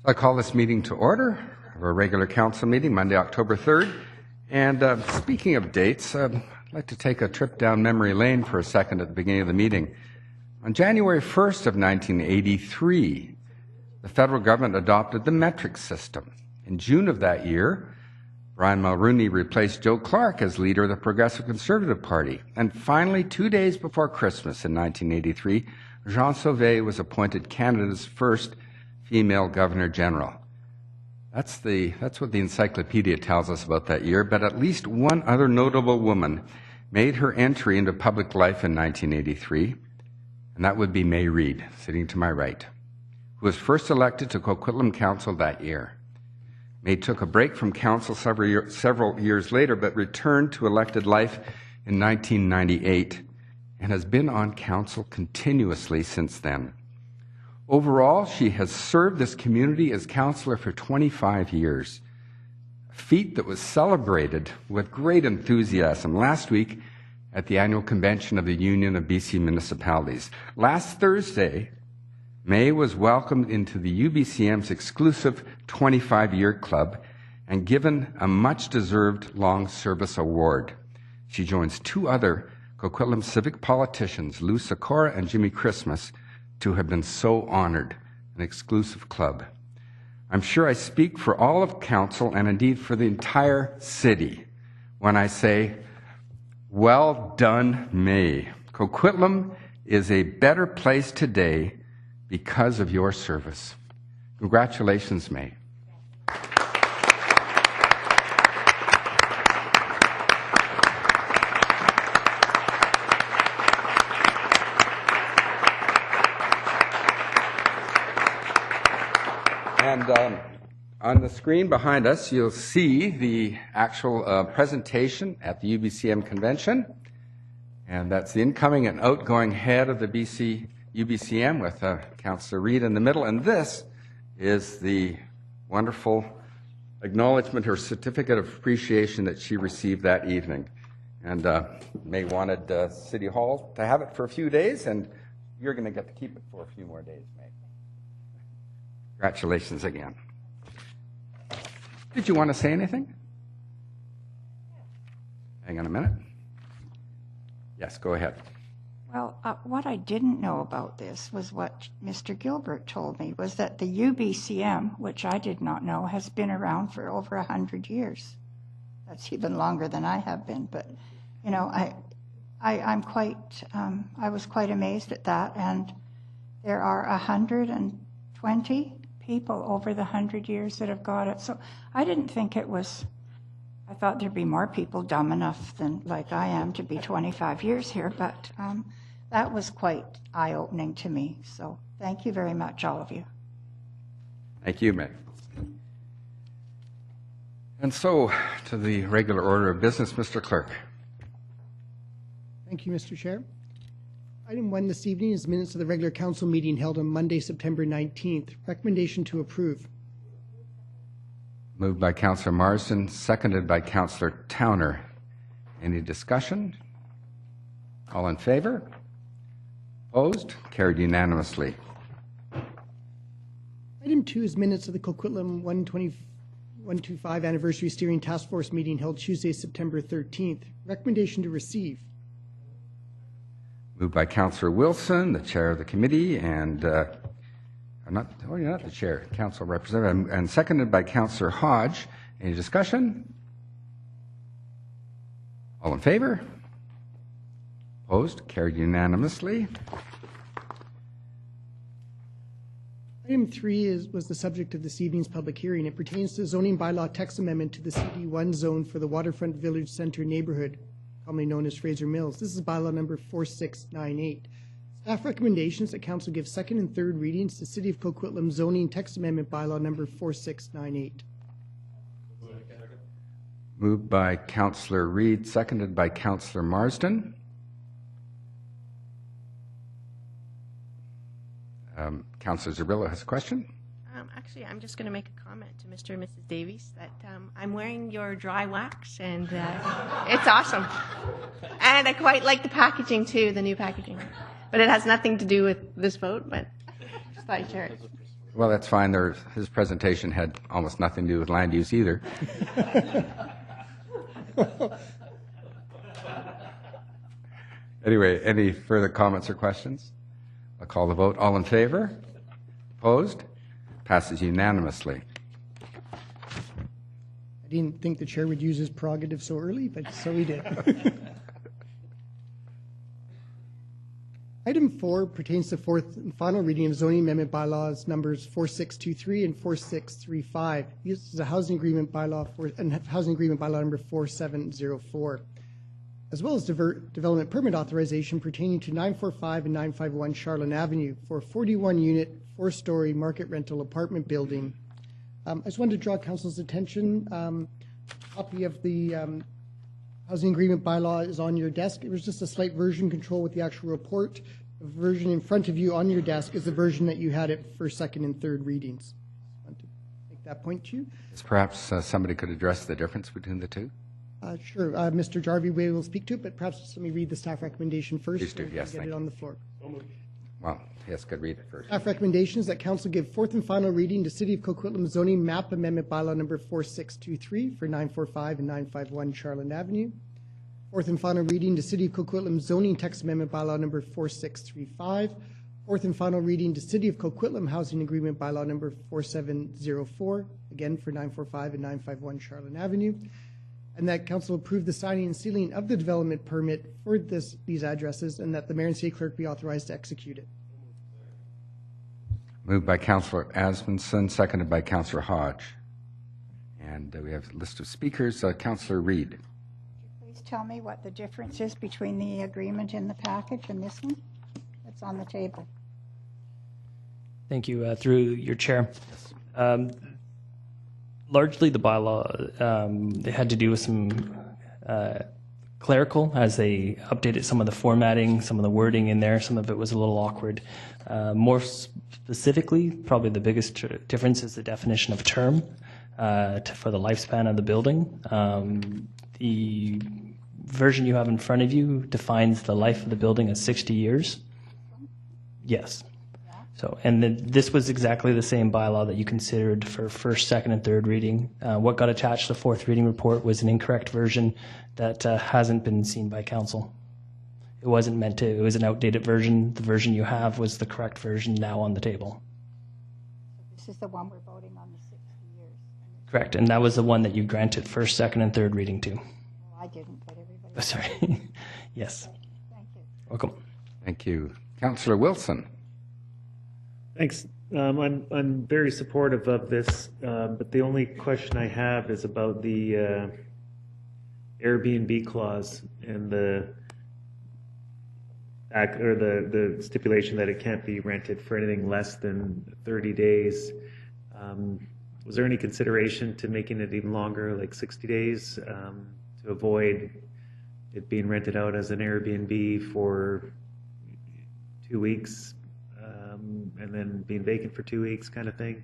I call this meeting to order, our regular council meeting, Monday, October 3rd. And speaking of dates, I'd like to take a trip down memory lane for a second at the beginning of the meeting. On January 1st of 1983, the federal government adopted the metric system. In June of that year, Brian Mulroney replaced Joe Clark as leader of the Progressive Conservative Party. And finally, 2 days before Christmas in 1983, Jean Sauvé was appointed Canada's first female Governor General. That's what the encyclopedia tells us about that year, but at least one other notable woman made her entry into public life in 1983, and that would be May Reid, sitting to my right, who was first elected to Coquitlam Council that year. May took a break from council several years later, but returned to elected life in 1998 and has been on council continuously since then. Overall, she has served this community as councillor for 25 years, a feat that was celebrated with great enthusiasm last week at the annual convention of the Union of BC Municipalities. Last Thursday, May was welcomed into the UBCM's exclusive 25-year club and given a much-deserved long service award. She joins two other Coquitlam civic politicians, Lou Sikora and Jimmy Christmas, to have been so honored, an exclusive club. I'm sure I speak for all of council and indeed for the entire city when I say, well done, May. Coquitlam is a better place today because of your service. Congratulations, May. And on the screen behind us, you'll see the actual presentation at the UBCM convention. And that's the incoming and outgoing head of the BC UBCM with Councillor Reid in the middle. And this is the wonderful acknowledgement or certificate of appreciation that she received that evening. And May wanted City Hall to have it for a few days, and you're going to get to keep it for a few more days, May. Congratulations again. Did you want to say anything? Hang on a minute. Yes, go ahead. Well, what I didn't know about this was what Mr. Gilbert told me, was that the UBCM, which I did not know, has been around for over 100 years. That's even longer than I have been. But, you know, I'm quite, I was quite amazed at that. And there are 120 people over the 100 years that have got it. So I didn't think it was, I thought there'd be more people dumb enough than like I am to be 25 years here, but that was quite eye-opening to me. So thank you very much, all of you. Thank you, May. And so to the regular order of business, Mr. Clerk. Thank you, Mr. Chair. Item 1 this evening is minutes of the regular council meeting held on Monday, September 19th. Recommendation to approve. Moved by Councillor Marsden, seconded by Councillor Towner. Any discussion? All in favor? Opposed? Carried unanimously. Item 2 is minutes of the Coquitlam 125 Anniversary Steering Task Force meeting held Tuesday, September 13th. Recommendation to receive. Moved by Councillor Wilson, the chair of the committee, and you're not the chair, council representative, and seconded by Councillor Hodge. Any discussion? All in favor? Opposed? Carried unanimously. Item 3 was the subject of this evening's public hearing. It pertains to the zoning bylaw text amendment to the CD1 zone for the Waterfront Village Centre neighbourhood, commonly known as Fraser Mills. This is bylaw number 4698. Staff recommendations that council give second and third readings to City of Coquitlam zoning text amendment bylaw number 4698. Moved by Councillor Reid, seconded by Councillor Marsden. Councillor Zerbilla has a question. Actually, I'm just going to make a comment to Mr. and Mrs. Davies that I'm wearing your dry wax, and it's awesome. And I quite like the packaging, too, the new packaging. But it has nothing to do with this vote, but just thought I'd share it. Well, that's fine. His presentation had almost nothing to do with land use either. Anyway, any further comments or questions? I'll call the vote. All in favor? Opposed? Passes unanimously. I didn't think the chair would use his prerogative so early, but so he did. Item 4 pertains to fourth and final reading of zoning amendment bylaws numbers 4623 and 4635. This is a housing agreement bylaw and housing agreement bylaw number 4704, as well as development permit authorization pertaining to 945 and 951 Charland Avenue for a 41-unit, 4-story market rental apartment building. I just wanted to draw council's attention. Copy of the housing agreement bylaw is on your desk. It was just a slight version control with the actual report. The version in front of you on your desk is the version that you had at first, second, and third readings. I want to make that point to you. Perhaps somebody could address the difference between the two? Sure. Mr. Jarvie will speak to it, but perhaps just let me read the staff recommendation first. Please do. Yes, get it on the floor. Well, yes, could read it first. Staff recommendation is that council give fourth and final reading to City of Coquitlam zoning map amendment bylaw number 4623 for 945 and 951 Charland Avenue. Fourth and final reading to City of Coquitlam zoning text amendment bylaw number 4635. Fourth and final reading to City of Coquitlam housing agreement bylaw number 4704, again for 945 and 951 Charland Avenue. And that council approve the signing and sealing of the development permit for these addresses, and that the mayor and city clerk be authorized to execute it. Moved by Councillor Asmundson, seconded by Councillor Hodge. And we have a list of speakers. Councillor Reid. Please tell me what the difference is between the agreement in the package and this one that's on the table. Thank you. Through your chair. Largely the bylaw, they had to do with some clerical as they updated some of the formatting, some of the wording in there. Some of it was a little awkward. More specifically, probably the biggest difference is the definition of term for the lifespan of the building. The version you have in front of you defines the life of the building as 60 years. Yes. So, and this was exactly the same bylaw that you considered for first, second, and third reading. What got attached to the fourth reading report was an incorrect version that hasn't been seen by council. It wasn't meant to, it was an outdated version. The version you have was the correct version now on the table. So this is the one we're voting on, the 60 years. Correct, and that was the one that you granted first, second, and third reading to. Well, I didn't, but everybody. Oh, sorry. Yes. Thank you. Welcome. Thank you. Councillor Wilson. Thanks. I'm very supportive of this, but the only question I have is about the Airbnb clause and the stipulation that it can't be rented for anything less than 30 days. Was there any consideration to making it even longer, like 60 days, to avoid it being rented out as an Airbnb for 2 weeks? And then being vacant for 2 weeks kind of thing?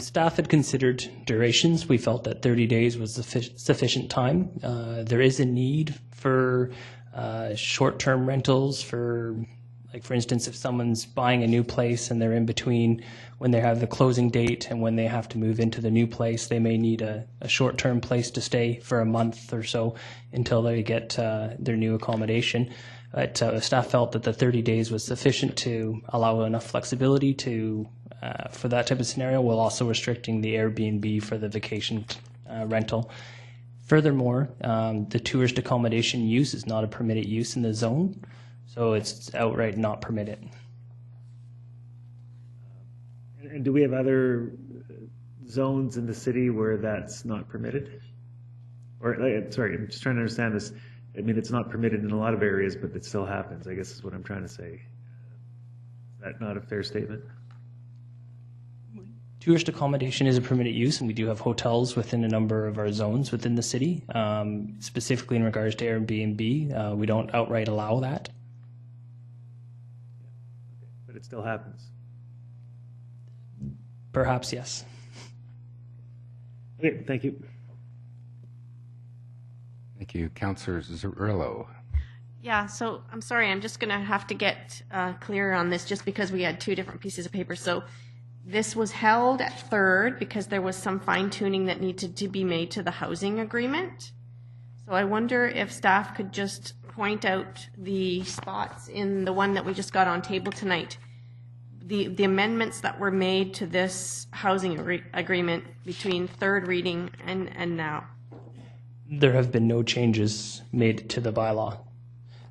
Staff had considered durations. We felt that 30 days was sufficient time. There is a need for short-term rentals for, like for instance, if someone's buying a new place and they're in between when they have the closing date and when they have to move into the new place, they may need a short-term place to stay for a month or so until they get their new accommodation. But staff felt that the 30 days was sufficient to allow enough flexibility to for that type of scenario, while also restricting the Airbnb for the vacation rental. Furthermore, the tourist accommodation use is not a permitted use in the zone, so it's outright not permitted. And do we have other zones in the city where that's not permitted? Or, sorry, I'm just trying to understand this. I mean, it's not permitted in a lot of areas, but it still happens, I guess is what I'm trying to say. Is that not a fair statement? Tourist accommodation is a permitted use, and we do have hotels within a number of our zones within the city. Specifically in regards to Airbnb, we don't outright allow that. But it still happens. Perhaps, yes. Okay, thank you. Thank you. Councillor Zerillo. Yeah, so I'm sorry, I'm just going to have to get clearer on this just because we had two different pieces of paper. So this was held at 3rd because there was some fine tuning that needed to be made to the housing agreement. So I wonder if staff could just point out the spots in the one that we just got on table tonight, the amendments that were made to this housing agreement between 3rd reading and now. There have been no changes made to the bylaw.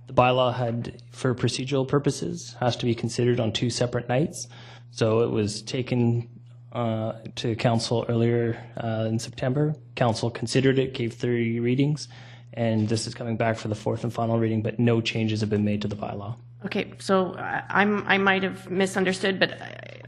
The bylaw had, for procedural purposes, has to be considered on 2 separate nights. So it was taken to council earlier in September. Council considered it, gave 3 readings, and this is coming back for the 4th and final reading, but no changes have been made to the bylaw. Okay, so I might have misunderstood, but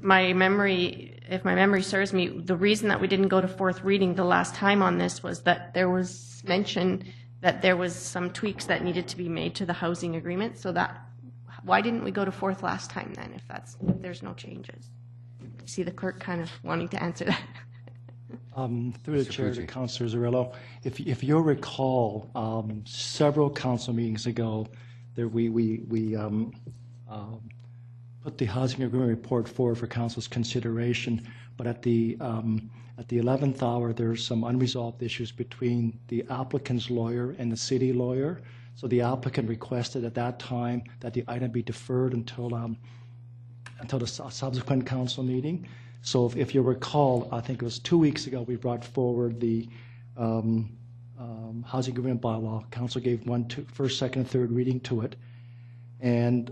my memory, if my memory serves me, the reason that we didn't go to 4th reading the last time on this was that there was mention that there was some tweaks that needed to be made to the housing agreement. So that, why didn't we go to 4th last time then, if there's no changes? I see the clerk kind of wanting to answer that. Through the chair to Councillor Zarrillo, if you'll recall, several council meetings ago, there we put the housing agreement report forward for council's consideration, but at the 11th hour, there's some unresolved issues between the applicant's lawyer and the city lawyer. So the applicant requested at that time that the item be deferred until the subsequent council meeting. So if you recall, I think it was 2 weeks ago, we brought forward the housing agreement bylaw. Council gave first, second, and third reading to it. And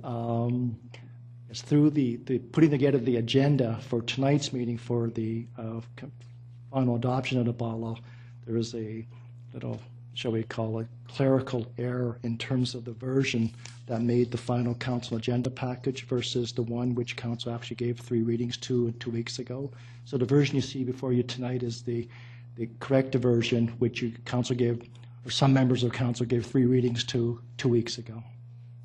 it's through the putting together the agenda for tonight's meeting for the final adoption of the bylaw, there is a little, shall we call it, clerical error in terms of the version that made the final council agenda package versus the one which council actually gave 3 readings to 2 weeks ago. So the version you see before you tonight is the correct version which council gave, or some members of council gave 3 readings to 2 weeks ago.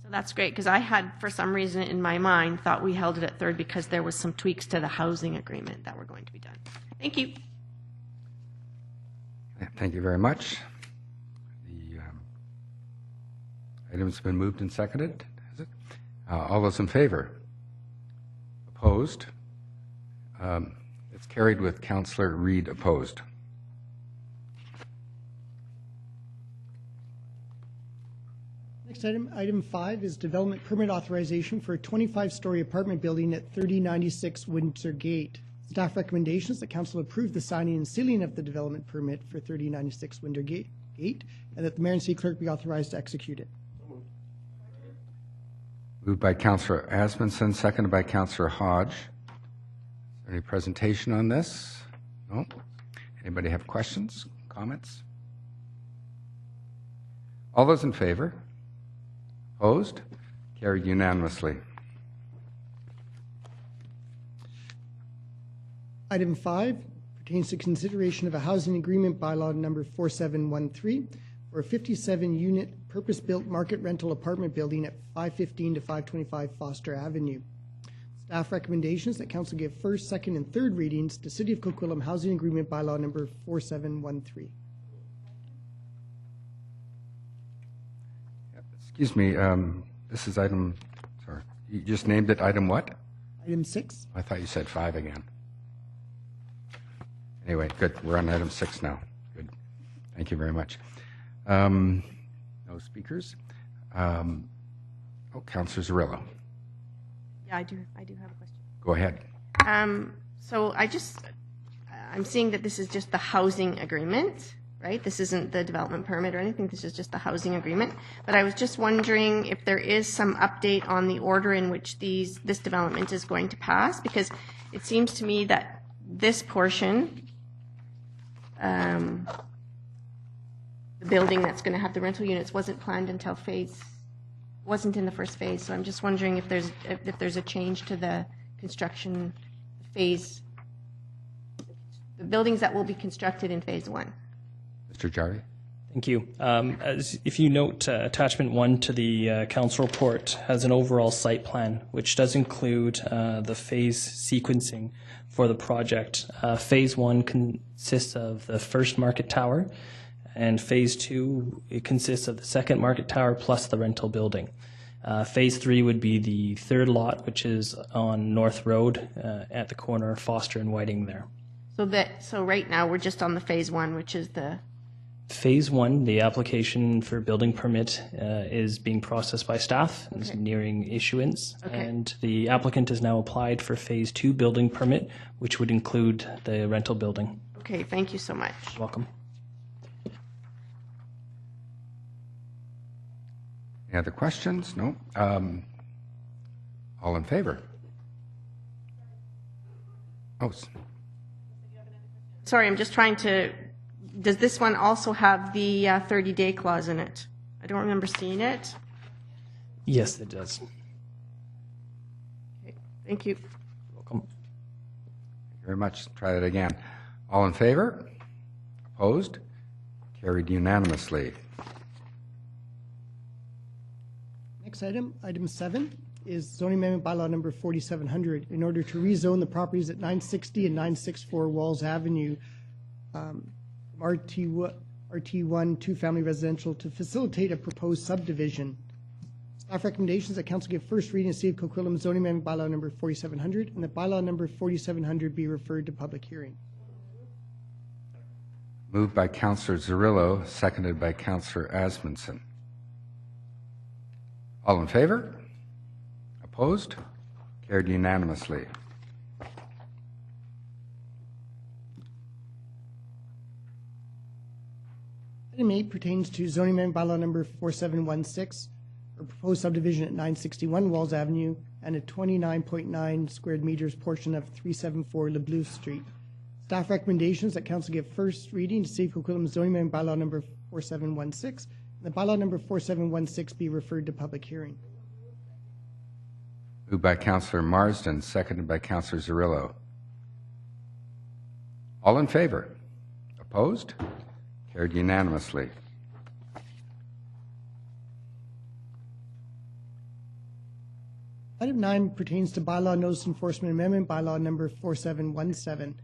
So that's great, because I had, for some reason in my mind, thought we held it at 3rd because there was some tweaks to the housing agreement that were going to be done. Thank you. Thank you very much. The item's been moved and seconded. Has it? All those in favor? Opposed? It's carried with Councillor Reid opposed. Next item 5 is development permit authorization for a 25-story apartment building at 3096 Windso Gate. Staff recommendations that council approve the signing and sealing of the development permit for 3096 Windso Gate, and that the mayor and city clerk be authorized to execute it. Moved by Councillor Asmundson, seconded by Councillor Hodge. Is there any presentation on this? No? Anybody have questions, comments? All those in favor? Opposed? Carried unanimously. Item 5 pertains to consideration of a housing agreement bylaw number 4713 for a 57-unit purpose-built market rental apartment building at 515 to 525 Foster Avenue. Staff recommendations that council give first, second, and third readings to City of Coquitlam housing agreement bylaw number 4713. Excuse me, this is item, sorry, you just named it item what? Item 6. I thought you said 5 again. Anyway, good. We're on item 6 now. Good. Thank you very much. No speakers. Councillor Zarrillo. Yeah, I do have a question. Go ahead. So I'm seeing that this is just the housing agreement, right? This isn't the development permit or anything. This is just the housing agreement. But I was just wondering if there is some update on the order in which this development is going to pass, because it seems to me that this portion, the building that's going to have the rental units, wasn't planned until wasn't in the first phase. So I'm just wondering if there's a change to the construction phase, the buildings that will be constructed in phase 1. Mr. Jari. Thank you. If you note, attachment 1 to the council report has an overall site plan, which does include the phase sequencing for the project. Phase 1 consists of the first market tower, And phase 2, it consists of the second market tower plus the rental building. Phase 3 would be the third lot, which is on North Road at the corner of Foster and Whiting there. So right now we're just on the phase 1, which is the. Phase 1, the application for building permit is being processed by staff and is Okay. nearing issuance. Okay. And the applicant has now applied for phase 2 building permit, which would include the rental building. Okay, thank you so much. Welcome. Any other questions? No? All in favor? Oh, Sorry, I'm just trying to. Does this one also have the 30-day clause in it? I don't remember seeing it. Yes, it does. Okay, thank you. Welcome. thank you very much. Try that again. All in favor? Opposed? Carried unanimously. Next item, item 7, is zoning amendment bylaw number 4700 in order to rezone the properties at 960 and 964 Walls Avenue RT1 two-family residential to facilitate a proposed subdivision. Staff recommendations that council give first reading to see if Coquitlam zoning amendment bylaw number 4700 and that bylaw number 4700 be referred to public hearing. Moved by Councillor Zerillo, seconded by Councillor Asmundson. All in favor? Opposed? Carried unanimously. Item 8 pertains to zoning amendment bylaw number 4716, or proposed subdivision at 961 Walls Avenue and a 29.9 square meters portion of 374 Lebleu Street. Staff recommendations that council give first reading to see if Coquitlam zoning amendment bylaw number 4716 and the bylaw number 4716 be referred to public hearing. Moved by Councillor Marsden, seconded by Councillor Zerillo. All in favor? Opposed? Carried unanimously. Item 9 pertains to bylaw notice enforcement amendment bylaw number 4717.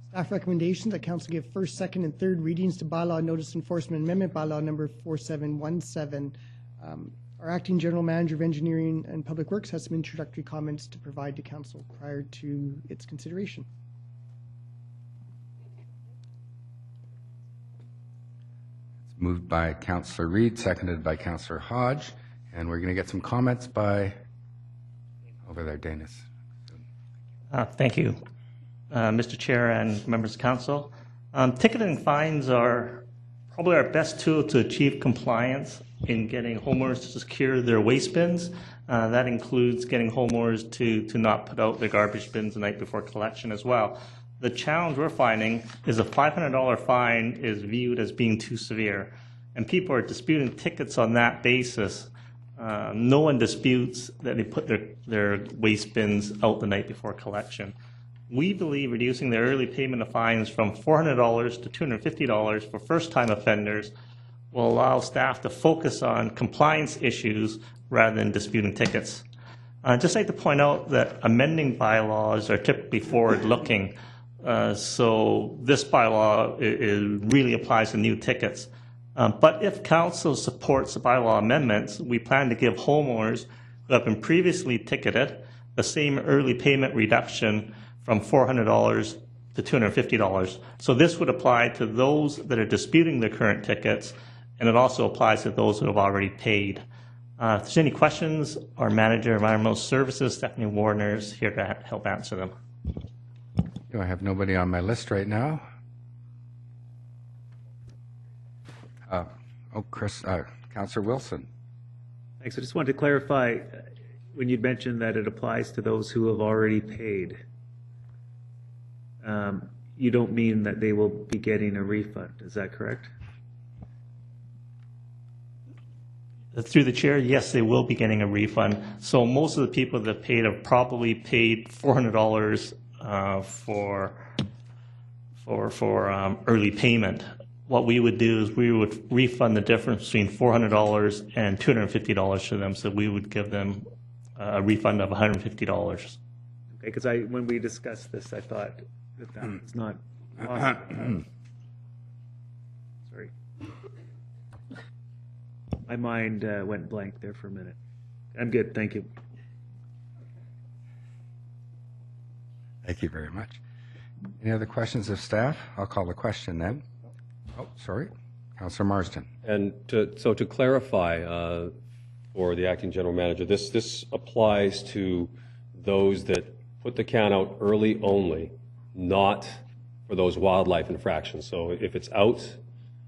Staff recommendations that council give first, second, and third readings to bylaw notice enforcement amendment bylaw number 4717. Our acting general manager of engineering and public works has some introductory comments to provide to council prior to its consideration. It's moved by Councillor Reid, seconded by Councillor Hodge, and we're going to get some comments by over there, Danis. Thank you, Mr. Chair and members of council. Ticketing fines are probably our best tool to achieve compliance in getting homeowners to secure their waste bins. That includes getting homeowners to not put out their garbage bins the night before collection as well. The challenge we're finding is a $500 fine is viewed as being too severe, and people are disputing tickets on that basis. No one disputes that they put their waste bins out the night before collection. We believe reducing the early payment of fines from $400 to $250 for first-time offenders will allow staff to focus on compliance issues rather than disputing tickets. I'd just like to point out that amending bylaws are typically forward-looking, so this bylaw really applies to new tickets. But if council supports the bylaw amendments, we plan to give homeowners who have been previously ticketed the same early payment reduction from $400 to $250. So this would apply to those that are disputing their current tickets, and it also applies to those who have already paid. If there's any questions, our manager of environmental services, Stephanie Warner, is here to help answer them. I have nobody on my list right now. Councillor Wilson. Thanks. I just wanted to clarify when you'd mentioned that it applies to those who have already paid. You don't mean that they will be getting a refund, is that correct? Through the chair, yes, they will be getting a refund. So most of the people that paid have probably paid $400 for early payment. What we would do is we would refund the difference between $400 and $250 to them. So we would give them a refund of $150. Okay, because when we discussed this, I thought that was not possible. Sorry. My mind went blank there for a minute. I'm good, thank you. Thank you very much. Any other questions of staff? I'll call the question then. Oh, sorry. Councillor Marsden. And to clarify for the acting general manager, this applies to those that put the can out early only, not for those wildlife infractions. So if it's out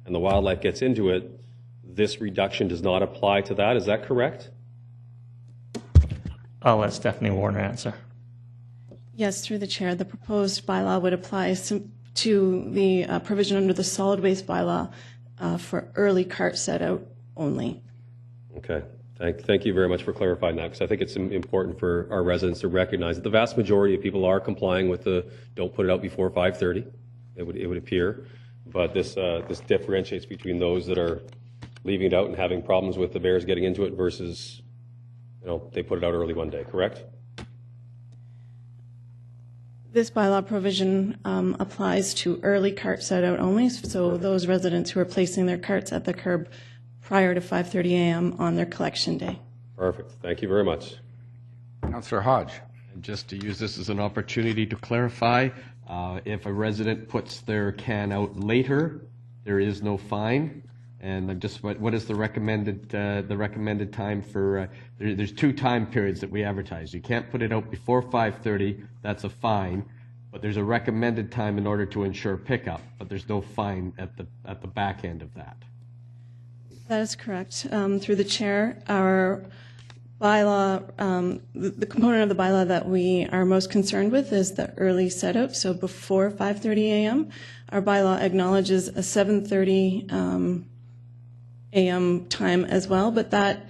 and the wildlife gets into it, this reduction does not apply to that. Is that correct? I'll let Stephanie Warner answer. Yes, through the chair, the proposed bylaw would apply to the provision under the solid waste bylaw for early cart set out only. Okay. Thank you very much for clarifying that, because I think it's important for our residents to recognize that the vast majority of people are complying with the don't put it out before 5:30. It would appear, but this differentiates between those that are leaving it out and having problems with the bears getting into it versus, they put it out early one day. Correct? This bylaw provision applies to early cart set out only, so those residents who are placing their carts at the curb prior to 5:30 a.m. on their collection day. Perfect. Thank you very much. Councillor Hodge. And just to use this as an opportunity to clarify, if a resident puts their can out later, there is no fine. And just what is the recommended time for? There's 2 time periods that we advertise. You can't put it out before 5:30. That's a fine. But there's a recommended time in order to ensure pickup. But there's no fine at the back end of that. That is correct. Through the chair, our bylaw, the component of the bylaw that we are most concerned with is the early set out. So before 5:30 a.m., our bylaw acknowledges a 7:30 a.m. time as well, but that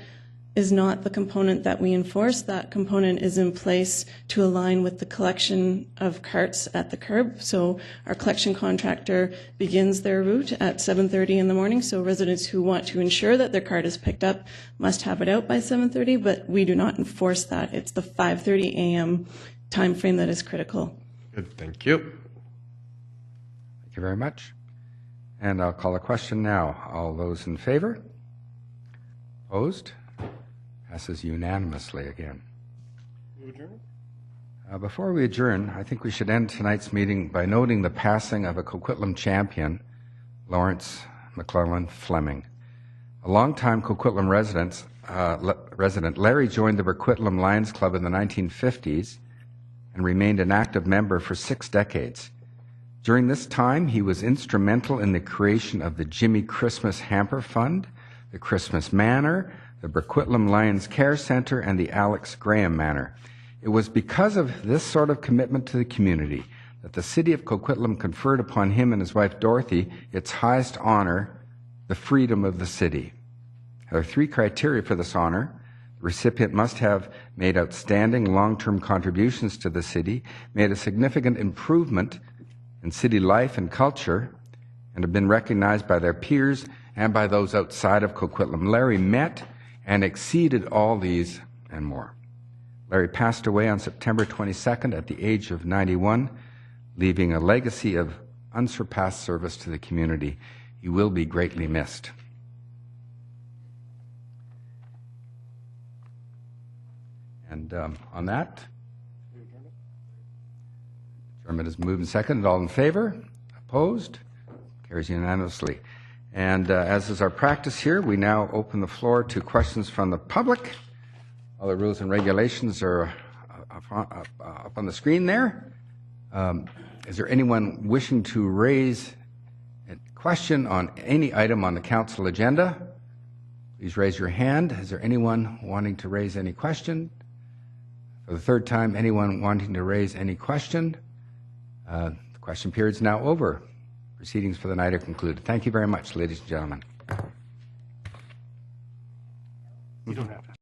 is not the component that we enforce. That component is in place to align with the collection of carts at the curb. So our collection contractor begins their route at 7:30 in the morning. So residents who want to ensure that their cart is picked up must have it out by 7:30, but we do not enforce that. It's the 5:30 a.m. time frame that is critical. Good, thank you. Thank you very much. And I'll call a question now. All those in favor? Opposed? Passes unanimously again. Before we adjourn, I think we should end tonight's meeting by noting the passing of a Coquitlam champion, Lawrence McClellan Fleming. A longtime Coquitlam resident, Larry joined the Coquitlam Lions Club in the 1950s and remained an active member for 6 decades. During this time, he was instrumental in the creation of the Jimmy Christmas Hamper Fund, the Christmas Manor, the Coquitlam Lions Care Center, and the Alex Graham Manor. It was because of this sort of commitment to the community that the city of Coquitlam conferred upon him and his wife Dorothy its highest honor, the freedom of the city. There are 3 criteria for this honor. The recipient must have made outstanding long-term contributions to the city, made a significant improvement in city life and culture, and have been recognized by their peers and by those outside of Coquitlam. Larry met and exceeded all these and more. Larry passed away on September 22nd at the age of 91, leaving a legacy of unsurpassed service to the community. He will be greatly missed. And on that, adjournment is moved and seconded. All in favor? Opposed? Carries unanimously. And as is our practice here, we now open the floor to questions from the public. All the rules and regulations are up on the screen there. Is there anyone wishing to raise a question on any item on the council agenda? Please raise your hand. Is there anyone wanting to raise any question? For the 3rd time, anyone wanting to raise any question? The question period is now over. Proceedings for the night are concluded. Thank you very much, ladies and gentlemen. You don't have to.